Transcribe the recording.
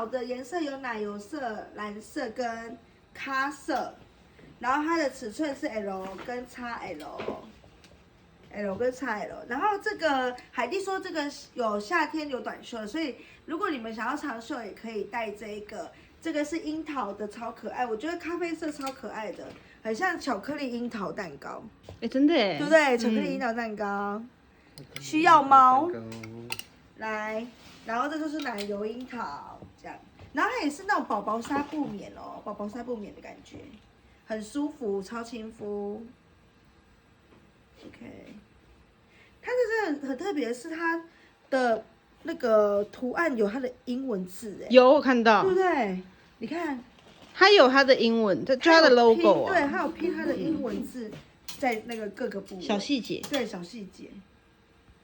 桃的颜色有奶油色、蓝色跟咖色，然后它的尺寸是 L 跟 XL。L 跟 XL， 然后这个海蒂说这个有夏天有短袖，所以如果你们想要长袖也可以带这个，这个是樱桃的，超可爱，我觉得咖啡色超可爱的，很像巧克力樱桃蛋糕，真的耶，对不对？巧克力樱桃蛋糕，需要猫来，然后这就是奶油樱桃这样，然后它也是那种宝宝纱布棉哦，宝宝纱布棉的感觉，很舒服，超亲肤。OK， 它这个很特别的是它的那个图案有它的英文字哎，有我看到，对不对？你看，它有它的英文，就它的 logo 啊，对，它有拼它的英文字在那个各个部位，小细节，对，小细节。